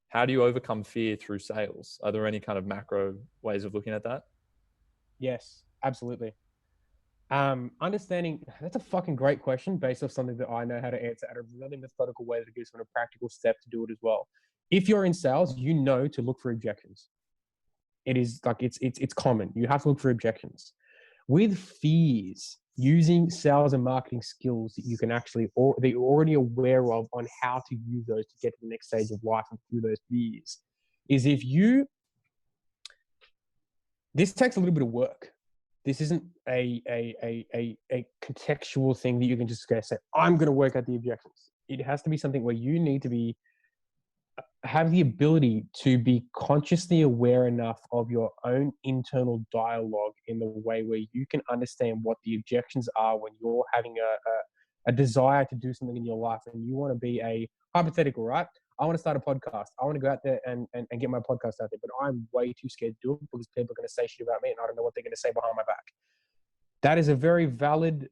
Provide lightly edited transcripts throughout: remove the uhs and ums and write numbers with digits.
How do you overcome fear through sales? Are there any kind of macro ways of looking at that? Yes, absolutely. Understanding that's a fucking great question based off something that I know how to answer at a really methodical way that gives someone a practical step to do it as well. If you're in sales, you know to look for objections. It is like it's common. You have to look for objections. With fears, using sales and marketing skills that you can actually or that you're already aware of on how to use those to get to the next stage of life and through those fears, is if you this takes a little bit of work. This isn't a contextual thing that you can just go say, I'm going to work out the objections. It has to be something where you need to be have the ability to be consciously aware enough of your own internal dialogue in the way where you can understand what the objections are when you're having a desire to do something in your life and you want to be a hypothetical, right? I want to start a podcast. I want to go out there and get my podcast out there, but I'm way too scared to do it because people are going to say shit about me and I don't know what they're going to say behind my back. That is a very valid,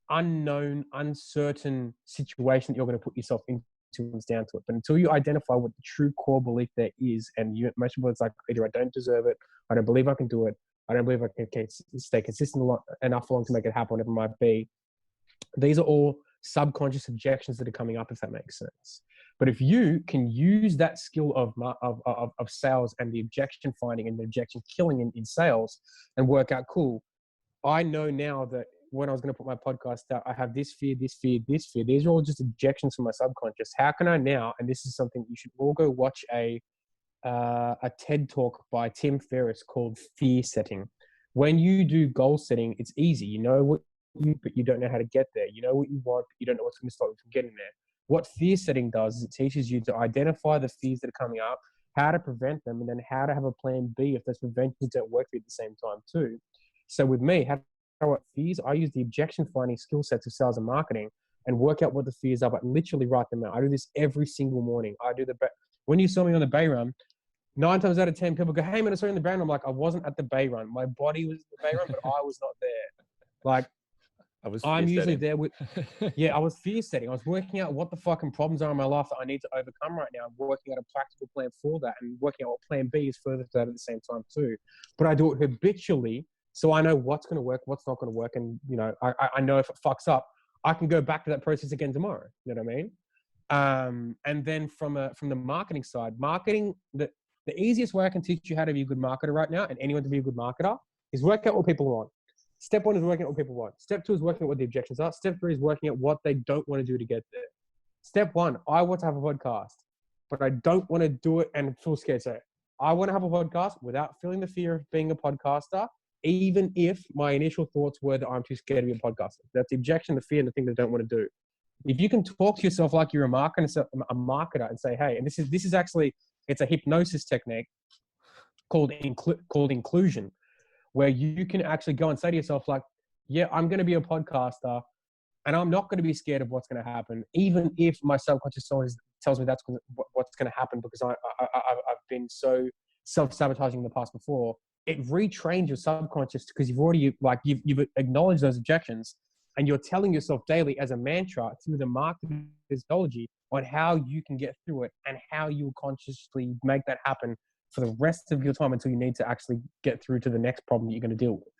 unknown, uncertain situation that you're going to put yourself into comes down to it. But until you identify what the true core belief there is, and you, most people, it's like either I don't deserve it, I don't believe I can do it, I don't believe I can stay consistent enough for long to make it happen, whatever it might be. These are all subconscious objections that are coming up, if that makes sense. But if you can use that skill of sales and the objection finding and the objection killing in sales and work out, cool, I know now that when I was going to put my podcast out, I have this fear, this fear, this fear. These are all just objections from my subconscious. How can I now, and this is something you should all go watch a TED talk by Tim Ferriss called Fear Setting. When you do goal setting, it's easy. You know what but you don't know how to get there. You know what you want, but you don't know what's going to stop you from getting there. What fear setting does is it teaches you to identify the fears that are coming up, how to prevent them, and then how to have a plan B if those preventions don't work for you at the same time too. So with me, how what fears, I use the objection finding skill sets of sales and marketing and work out what the fears are, but literally write them out. I do this every single morning. When you saw me on the bay run, 9 times out of 10, people go, hey man, I saw you on the bay run. I'm like, I wasn't at the bay run. My body was at the bay run, but I was not there. Like, I was I'm usually setting. there with, yeah, I was fear setting. I was working out what the fucking problems are in my life that I need to overcome right now. I'm working out a practical plan for that and working out what plan B is further to that at the same time too. But I do it habitually. So I know what's going to work, what's not going to work. And, you know, I know if it fucks up, I can go back to that process again tomorrow. You know what I mean? And then from the marketing side, the easiest way I can teach you how to be a good marketer right now and anyone to be a good marketer is work out what people want. Step 1 is working out what people want. Step 2 is working out what the objections are. Step 3 is working out what they don't want to do to get there. Step 1, I want to have a podcast, but I don't want to do it and feel scared. So I want to have a podcast without feeling the fear of being a podcaster, even if my initial thoughts were that I'm too scared to be a podcaster. That's the objection, the fear, and the thing that I don't want to do. If you can talk to yourself like you're a marketer and say, hey, and this is actually, it's a hypnosis technique called inclusion, where you can actually go and say to yourself, like, yeah, I'm going to be a podcaster and I'm not going to be scared of what's going to happen, even if my subconscious tells me that's what's going to happen because I've been so self-sabotaging in the past before. It retrains your subconscious because you've acknowledged those objections and you're telling yourself daily as a mantra through the marketing methodology on how you can get through it and how you will consciously make that happen for the rest of your time until you need to actually get through to the next problem that you're going to deal with.